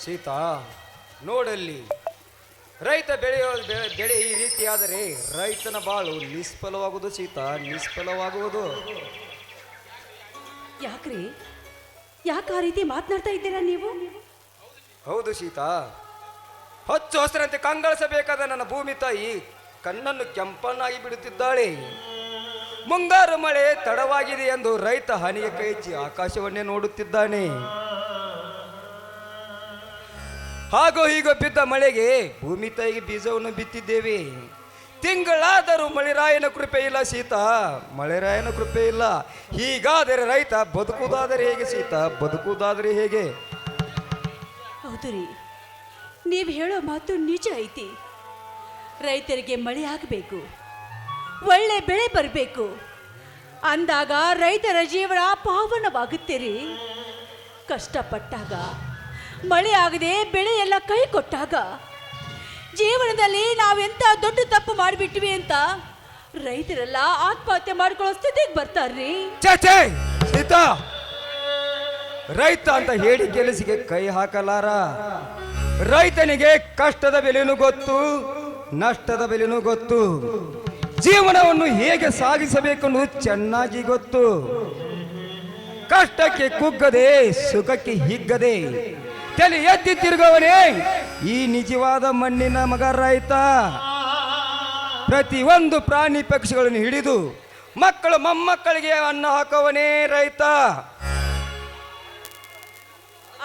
ಸೀತಾ, ನೋಡಲ್ಲಿ ರೈತ ಬೆಳೆ ಈ ರೀತಿಯಾದರೆ ರೈತನ ಬಾಳು ನಿಷ್ಫಲವಾಗುವುದು ಸೀತಾ, ನಿಷ್ಫಲವಾಗುವುದು. ಯಾಕ್ರಿ, ಯಾಕೆ ಆ ರೀತಿ ಮಾತನಾಡ್ತಾ ಇದ್ದೀರಾ ನೀವು? ಹೌದು ಸೀತಾ, ಹೊಚ್ಚು ಹೊಸರಂತೆ ಕಂಗಳಿಸಬೇಕಾದ ನನ್ನ ಭೂಮಿ ತಾಯಿ ಕಣ್ಣನ್ನು ಕೆಂಪನ್ನಾಗಿ ಬಿಡುತ್ತಿದ್ದಾಳೆ. ಮುಂಗಾರು ಮಳೆ ತಡವಾಗಿದೆ ಎಂದು ರೈತ ಹನಿಯ ಕೈಚಿ ಆಕಾಶವನ್ನೇ ನೋಡುತ್ತಿದ್ದಾನೆ. ಹಾಗೂ ಹೀಗೂ ಬಿದ್ದ ಮಳೆಗೆ ಭೂಮಿ ತಾಯಿಗೆ ಬೀಜವನ್ನು ಬಿತ್ತಿದ್ದೇವೆ. ತಿಂಗಳಾದರೂ ಮಳೆರಾಯನ ಕೃಪೆ ಇಲ್ಲ ಸೀತಾ, ಮಳೆರಾಯನ ಕೃಪೆ ಇಲ್ಲ. ಹೀಗಾದರೆ ರೈತ ಬದುಕುವುದಾದರೆ ಹೇಗೆ ಸೀತಾ, ಬದುಕುವುದಾದರೆ ಹೇಗೆ? ಹೌದು ರೀ, ನೀವು ಹೇಳೋ ಮಾತು ನಿಜ ಐತಿ. ರೈತರಿಗೆ ಮಳೆ ಆಗಬೇಕು, ಒಳ್ಳೆ ಬೆಳೆ ಬರಬೇಕು ಅಂದಾಗ ರೈತರ ಜೀವನ ಪಾವನವಾಗುತ್ತೀರಿ. ಕಷ್ಟಪಟ್ಟಾಗ ಮಳೆ ಆಗದೆ ಬೆಳೆ ಎಲ್ಲ ಕೈ ಕೊಟ್ಟಾಗ ಜೀವನದಲ್ಲಿ ನಾವೆಂತ ದೊಡ್ಡ ತಪ್ಪು ಮಾಡಿಬಿಟ್ವಿ ಅಂತ ರೈತರೆಲ್ಲ ಆತ್ಮಹತ್ಯೆ ಮಾಡ್ಕೊಳ್ಳೋ ಸ್ಥಿತಿಗೆ ಬರ್ತಾರ್ರಿ. ಸೀತಾ, ರೈತ ಅಂತ ಹೇಳಿ ಕೆಲಸಿಗೆ ಕೈ ಹಾಕಲಾರ. ರೈತನಿಗೆ ಕಷ್ಟದ ಬೆಲೆನೂ ಗೊತ್ತು, ನಷ್ಟದ ಬೆಲೆನೂ ಗೊತ್ತು, ಜೀವನವನ್ನು ಹೇಗೆ ಸಾಗಿಸಬೇಕೆಂದು ಚೆನ್ನಾಗಿ ಗೊತ್ತು. ಕಷ್ಟಕ್ಕೆ ಕುಗ್ಗದೆ, ಸುಖಕ್ಕೆ ಹಿಗ್ಗದೆ ತಲೆ ಎತ್ತಿ ತಿರುಗವನೇ ಈ ನಿಜವಾದ ಮಣ್ಣಿನ ಮಗ ರೈತ. ಪ್ರತಿಯೊಂದು ಪ್ರಾಣಿ ಪಕ್ಷಿಗಳನ್ನು ಹಿಡಿದು ಮಕ್ಕಳು ಮೊಮ್ಮಕ್ಕಳಿಗೆ ಅನ್ನ ಹಾಕುವವನೇ ರೈತ.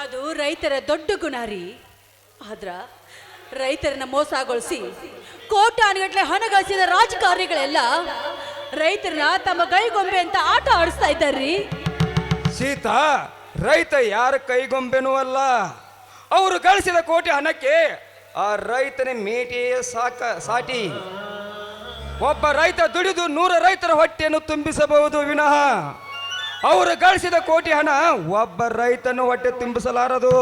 ಅದು ರೈತರ ದೊಡ್ಡ ಗುಣ ರೀ. ಆದ್ರ ರೈತರನ್ನ ಮೋಸಗೊಳಿಸಿ ಕೋಟ್ಯಾನುಗಟ್ಟಲೆ ಹಣ ಗಳಿಸಿದ ರಾಜಕಾರಣಿಗಳೆಲ್ಲ ರೈತರನ್ನ ತಮ್ಮ ಕೈಗೊಂಬೆ ಅಂತ ಆಟ ಆಡಿಸ್ತಾ ಇದ್ದಾರ್ರಿ. ಸೀತಾ, ರೈತ ಯಾರ ಕೈಗೊಂಬೆನೂ ಅಲ್ಲ. ಅವರು ಗಳಿಸಿದ ಕೋಟಿ ಹಣಕ್ಕೆ ಆ ರೈತನ ಮೇಟಿಯೇ ಸಾಟಿ. ಒಬ್ಬ ರೈತ ದುಡಿದು 100 ರೈತರ ಹೊಟ್ಟೆಯನ್ನು ತುಂಬಿಸಬಹುದು ವಿನಃ ಅವರು ಗಳಿಸಿದ ಕೋಟಿ ಹಣ ಒಬ್ಬ ರೈತನ ಹೊಟ್ಟೆ ತುಂಬಿಸಲಾರದು.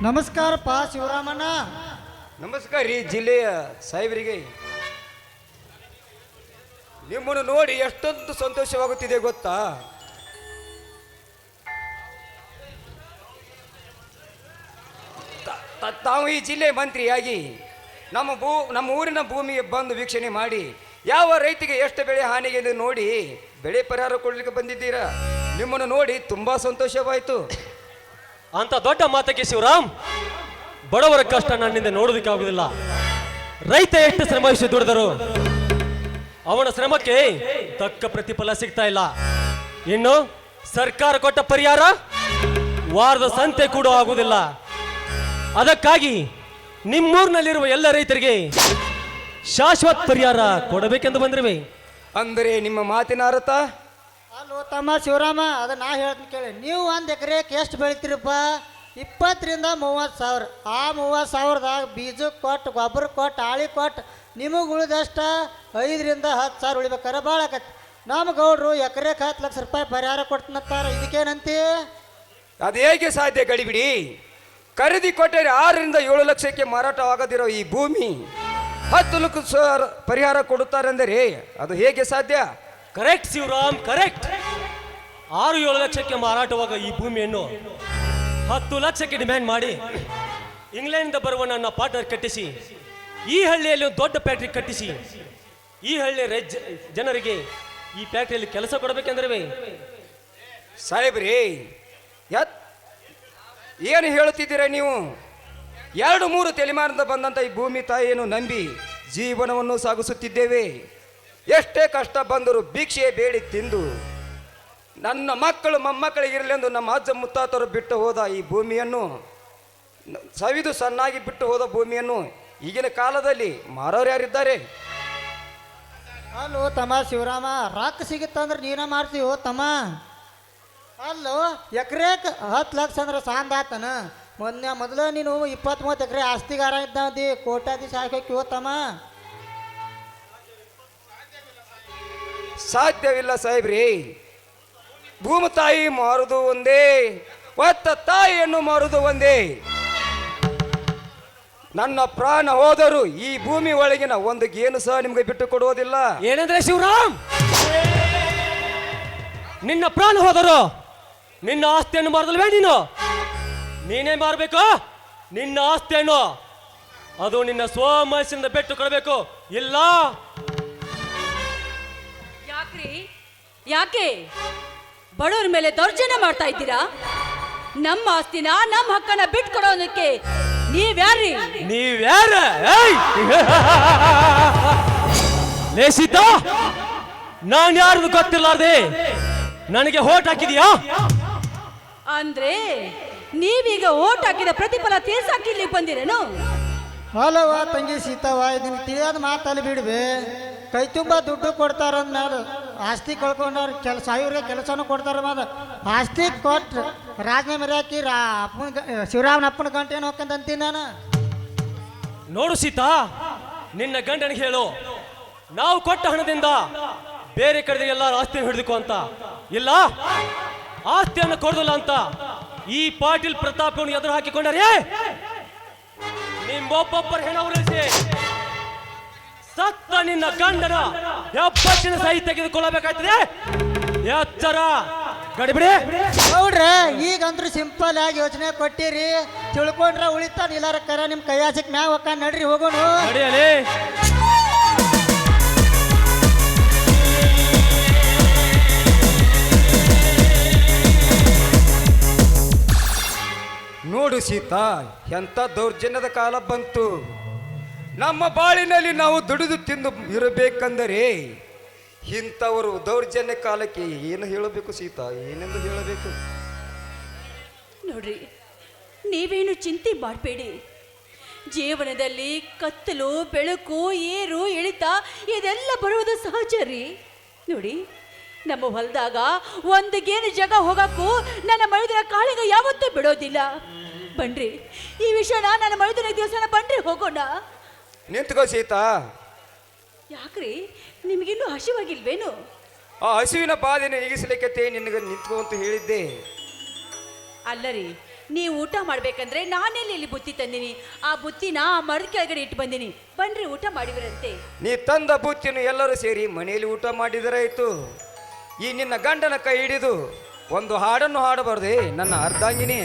ನಮಸ್ಕಾರಪ್ಪ ಶಿವರಾಮಣ್ಣ. ನಮಸ್ಕಾರ ರೀ ಜಿಲ್ಲೆಯ ಸಾಹೇಬರಿಗೆ. ನಿಮ್ಮನ್ನು ನೋಡಿ ಎಷ್ಟೊಂದು ಸಂತೋಷವಾಗುತ್ತಿದೆ ಗೊತ್ತಾ? ತಾವು ಈ ಜಿಲ್ಲೆ ಮಂತ್ರಿಯಾಗಿ ನಮ್ಮ ಊರಿನ ಭೂಮಿಗೆ ಬಂದು ವೀಕ್ಷಣೆ ಮಾಡಿ ಯಾವ ರೈತಿಗೆ ಎಷ್ಟು ಬೆಳೆ ಹಾನಿಗೆ ನೋಡಿ ಬೆಳೆ ಪರಿಹಾರ ಕೊಡಲಿಕ್ಕೆ ಬಂದಿದ್ದೀರಾ. ನಿಮ್ಮನ್ನು ನೋಡಿ ತುಂಬಾ ಸಂತೋಷವಾಯಿತು. ಅಂತ ದೊಡ್ಡ ಮಾತಕ್ಕೆ ಶಿವರಾಮ್, ಬಡವರ ಕಷ್ಟ ನನ್ನಿಂದ ನೋಡೋದಕ್ಕೆ ಆಗುದಿಲ್ಲ. ರೈತ ಎಷ್ಟು ಶ್ರಮಿಸಿ ದುಡಿದರು ಅವನ ಶ್ರಮಕ್ಕೆ ತಕ್ಕ ಪ್ರತಿಫಲ ಸಿಗ್ತಾ ಇಲ್ಲ. ಇನ್ನು ಸರ್ಕಾರ ಕೊಟ್ಟ ಪರಿಹಾರ ವಾರದ ಸಂತೆ ಕೂಡ ಆಗುವುದಿಲ್ಲ. ಅದಕ್ಕಾಗಿ ನಿಮ್ಮೂರಿನಲ್ಲಿರುವ ಎಲ್ಲ ರೈತರಿಗೆ ಶಾಶ್ವತ ಪರಿಹಾರ ಕೊಡಬೇಕೆಂದು ಬಂದಿರುವೆ. ಅಂದರೆ ನಿಮ್ಮ ಮಾತಿನ ಅರ್ಥ? ಅಲ್ಲೋ ತಮ್ಮ ಶಿವರಾಮ, ಅದು ನಾ ಹೇಳ್ತೀನಿ ಕೇಳಿ. ನೀವು 1 ಎಕರೆಗೆ ಎಷ್ಟು ಬೆಳಿತೀರಪ್ಪ? 20 ರಿಂದ 30 ಸಾವಿರ. ಆ 30 ಸಾವಿರದಾಗ ಬೀಜ ಕೊಟ್ಟು, ಗೊಬ್ಬರ ಕೊಟ್ಟು, ಆಳಿ ಕೊಟ್ಟು ನಿಮಗೆ ಉಳಿದಷ್ಟ 5 ರಿಂದ 10 ಸಾವಿರ ಉಳಿಬೇಕಾರೆ ಭಾಳ ಆಕತಿ. ನಮ್ಮ ಗೌಡ್ರು ಎಕರೆಗೆ 10 ಲಕ್ಷ ರೂಪಾಯಿ ಪರಿಹಾರ ಕೊಡ್ತೀನಂತಾರೆ. ಇದಕ್ಕೇನಂತಿ? ಅದು ಹೇಗೆ ಸಾಧ್ಯ ಗಡಿಬಿಡಿ? ಖರೀದಿ ಕೊಟ್ಟರೆ 6 ರಿಂದ 7 ಲಕ್ಷಕ್ಕೆ ಮಾರಾಟವಾಗದಿರೋ ಈ ಭೂಮಿ 10 ಲಕ್ಷ ಪರಿಹಾರ ಕೊಡುತ್ತಾರೆ ಅಂದರೆ ಅದು ಹೇಗೆ ಸಾಧ್ಯ? Correct Shivaram, correct. 6-7 ಲಕ್ಷಕ್ಕೆ ಮಾರಾಟವಾಗ ಈ ಭೂಮಿಯನ್ನು 10 ಲಕ್ಷಕ್ಕೆ ಡಿಮ್ಯಾಂಡ್ ಮಾಡಿ ಇಂಗ್ಲೆಂಡ್ ಬರುವ ನನ್ನ ಪಾರ್ಟ್ನರ್ ಕಟ್ಟಿಸಿ ಈ ಹಳ್ಳಿಯಲ್ಲಿ ಒಂದು ದೊಡ್ಡ ಫ್ಯಾಕ್ಟ್ರಿ ಕಟ್ಟಿಸಿ ಈ ಹಳ್ಳಿಯ ಜನರಿಗೆ ಈ ಫ್ಯಾಕ್ಟ್ರಿಯಲ್ಲಿ ಕೆಲಸ ಕೊಡಬೇಕೆಂದ್ರೆ ಸಾಹೇಬ್ರಿ, ಏನು ಹೇಳುತ್ತಿದ್ದೀರಾ ನೀವು? 2-3 ತಲೆಮಾರಿಂದ ಬಂದಂಥ ಈ ಭೂಮಿ ತಾಯಿಯನ್ನು ನಂಬಿ ಜೀವನವನ್ನು ಸಾಗಿಸುತ್ತಿದ್ದೇವೆ. ಎಷ್ಟೇ ಕಷ್ಟ ಬಂದರೂ ಭಿಕ್ಷೆ ಬೇಡಿ ತಿಂದು ನನ್ನ ಮಕ್ಕಳು ಮೊಮ್ಮಕ್ಕಳಿಗಿರಲಿ ಎಂದು ನಮ್ಮ ಅಜ್ಜ ಮುತ್ತಾತರು ಬಿಟ್ಟು ಹೋದ ಈ ಭೂಮಿಯನ್ನು, ಸವಿದು ಸಣ್ಣಾಗಿ ಬಿಟ್ಟು ಹೋದ ಭೂಮಿಯನ್ನು ಈಗಿನ ಕಾಲದಲ್ಲಿ ಮಾರೋರು ಯಾರಿದ್ದಾರೆ? ಅಲ್ಲೋ ತಮ್ಮ ಶಿವರಾಮ, ರೊಕ್ಕ ಸಿಗುತ್ತಂದ್ರೆ ನೀನ ಮಾಡ್ತೀವೋ ತಮ್ಮ. ಅಲ್ಲೋ ಎಕರೆಕ್ 10 ಲಕ್ಷ ಅಂದ್ರೆ ಸಾಂದಾತನ. ಮೊದಲು ನೀನು 20-30 ಎಕರೆ ಆಸ್ತಿಗಾರ ಇದ್ದಿ, ಕೋಟ್ಯಾಧೀಶ ಹಾಕಿ ತಮ್ಮ. ಸಾಧ್ಯವಿಲ್ಲ ಸಾಹೇಬ್ರಿ. ಭೂಮಿ ತಾಯಿ ಮಾರುವುದು ಒಂದೇ, ಒತ್ತ ತಾಯಿಯನ್ನು ಮಾರುವುದು ಒಂದೇ. ನನ್ನ ಪ್ರಾಣ ಹೋದರೂ ಈ ಭೂಮಿ ಒಳಗಿನ ಒಂದು ಗೇನು ಸಹ ನಿಮಗೆ ಬಿಟ್ಟು ಕೊಡುವುದಿಲ್ಲ. ಏನಂದ್ರೆ ಶಿವರಾಮ್, ನಿನ್ನ ಪ್ರಾಣ ಹೋದರು ನಿನ್ನ ಆಸ್ತಿಯನ್ನು ಮಾರದಲ್ವೇ? ನೀನೇ ಮಾರಬೇಕು ನಿನ್ನ ಆಸ್ತಿಯನ್ನು. ಅದು ನಿನ್ನ ಸ್ವಮನಸ್ಸಿನಿಂದ ಬಿಟ್ಟು ಕೊಡಬೇಕು. ಇಲ್ಲ ಯಾಕ್ರಿ, ಯಾಕೆ ಬಡವ್ರ ಮೇಲೆ ದೌರ್ಜನ್ಯ ಮಾಡ್ತಾ ಇದ್ದೀರಾ? ನಮ್ಮ ಆಸ್ತಿನ ನಮ್ಮ ಹಕ್ಕನ್ನ ಬಿಟ್ಕೊಡೋದಕ್ಕೆ ನೀವ್ಯಾರ್ರಿ? ನೀವ್ಯಾರ? ಲೇಸಿತ, ನಾನು ಯಾರು ಗೊತ್ತಿಲ್ಲಾರ್ದೆ ನನಗೆ ಹೋಟ್ ಹಾಕಿದೀಯಾ? ಅಂದ್ರೆ ನೀವೀಗ ಓಟ್ ಹಾಕಿದ ಪ್ರತಿಫಲ ತೀರ್ಸಾಕಿ ಇಲ್ಲಿ ಬಂದಿರೇನು? ಅಲ್ಲವ ತಂಗಿ ಸೀತವ, ಇದನ್ನ ತಿಳಿಯೋದು ಮಾತಲ್ಲಿ ಬಿಡ್ಬೆ. ಕೈ ತುಂಬ ದುಡ್ಡು ಕೊಡ್ತಾರ ಅಂದ್ಮೇಲೆ ಆಸ್ತಿ ಕಳ್ಕೊಂಡವ್ರು ಸಾವಿರ ಕೆಲಸನೂ ಕೊಡ್ತಾರ. ಆಸ್ತಿ ಕೊಟ್ಟು ರಾಜೀನಾಮೆ ಹಾಕಿ ಶಿವರಾಮನ ಅಪ್ಪನ ಗಂಟೆ ಹೋಗ್ಕಂತೀನಿ ನಾನು. ನೋಡು ಸೀತಾ, ನಿನ್ನ ಗಂಡನಿಗೆ ಹೇಳು, ನಾವು ಕೊಟ್ಟ ಹಣದಿಂದ ಬೇರೆ ಕಡೆ ಎಲ್ಲ ಆಸ್ತಿಯನ್ನು ಹಿಡಿದುಕೋ ಅಂತ. ಇಲ್ಲ, ಆಸ್ತಿಯನ್ನು ಕೊಡೋದಿಲ್ಲ ಅಂತ ಈ ಪಾಟೀಲ್ ಪ್ರತಾಪ್ ಎದುರು ಹಾಕಿಕೊಂಡರೆ ನಿಮ್ಮೊಬ್ಬೊಬ್ಬರ ಹೆಣ ಉರುಳಿಸಿ ಸತ್ತ ನಿನ್ನ ಗಂಡನ ಹೆಬ್ಬಟ್ಟಿನ ಸಹಿ ತೆಗೆದುಕೊಳ್ಳಬೇಕಾಗ್ತದೆ. ಎಚ್ಚರ, ಗಡಿಬಿಡಿ. ನೋಡ್ರೆ, ಈಗಂದ್ರೂ ಸಿಂಪಲ್ ಆಗಿ ಯೋಚನೆ ಕೊಟ್ಟಿರಿ. ತಿಳ್ಕೊಂಡ್ರೆ ಉಳಿತಾನ, ಇಲ್ಲಾರ ಕರ ನಿಮ್ಮ ಕೈಯಾಸಕ್ಕೆ ಮ್ಯಾಗ ಹೋಗ. ನಡ್ರಿ ಹೋಗೋಣ. ನಡೆಯಲಿ. ನೋಡು ಸೀತಾ, ಎಂಥ ದೌರ್ಜನ್ಯದ ಕಾಲ ಬಂತು. ನಮ್ಮ ಬಾಳಿನಲ್ಲಿ ನಾವು ದುಡಿದು ತಿಂದು ಇರಬೇಕಂದರೆ ಇಂಥವರು ದೌರ್ಜನ್ಯ ಕಾಲಕ್ಕೆ ಏನು ಹೇಳಬೇಕು ಸೀತಾ? ಏನೆಂದು ಹೇಳಬೇಕು? ನೋಡ್ರಿ, ನೀವೇನು ಚಿಂತೆ ಮಾಡಬೇಡಿ. ಜೀವನದಲ್ಲಿ ಕತ್ತಲು ಬೆಳಕು, ಏರು ಇಳಿತ ಇದೆಲ್ಲ ಬರುವುದು ಸಹಜ ರೀ. ನೋಡಿ, ನಮ್ಮ ಹೊಲದಾಗ ಒಂದು ಗೇನು ಜಾಗ ಹೋಗಕ್ಕೂ ನನ್ನ ಮೈದನ ಕಾಳಿಗ ಯಾವತ್ತೂ ಬಿಡೋದಿಲ್ಲ. ಬನ್ರಿ, ಈ ವಿಷಯನ ನನ್ನ ಮೈದನ ದಿವಸನ ಬನ್ರಿ ಹೋಗೋಣ. ನಿಂತ್ಕೋ ಸೀತಾ. ಯಾಕ್ರಿ, ನಿಮಗಿನ್ನೂ ಹಸಿವಾಗಿಲ್ವೇನು? ಆ ಹಸುವಿನ ಬಾಧೆಯನ್ನು ನೀಗಿಸಲಿಕ್ಕೆ ನಿನಗೆ ನಿಂತ್ಕೋ ಅಂತ ಹೇಳಿದ್ದೆ. ಅಲ್ಲರಿ, ನೀವು ಊಟ ಮಾಡ್ಬೇಕಂದ್ರೆ ನಾನೆಲ್ಲಿ ಇಲ್ಲಿ ಬುತ್ತಿ ತಂದಿನಿ. ಆ ಬುತ್ತಿನ ಆ ಮರದ ಕೆಳಗಡೆ ಇಟ್ಟು ಬಂದಿನಿ. ಬನ್ರಿ, ಊಟ ಮಾಡಿದ್ರಂತೆ. ನೀ ತಂದ ಬುತ್ತಿಯನ್ನು ಎಲ್ಲರೂ ಸೇರಿ ಮನೆಯಲ್ಲಿ ಊಟ ಮಾಡಿದರಾಯ್ತು. ಈ ನಿನ್ನ ಗಂಡನ ಕೈ ಹಿಡಿದು ಒಂದು ಹಾಡನ್ನು ಹಾಡಬಾರ್ದೆ ನನ್ನ ಅರ್ಧಾಂಗಿನಿ?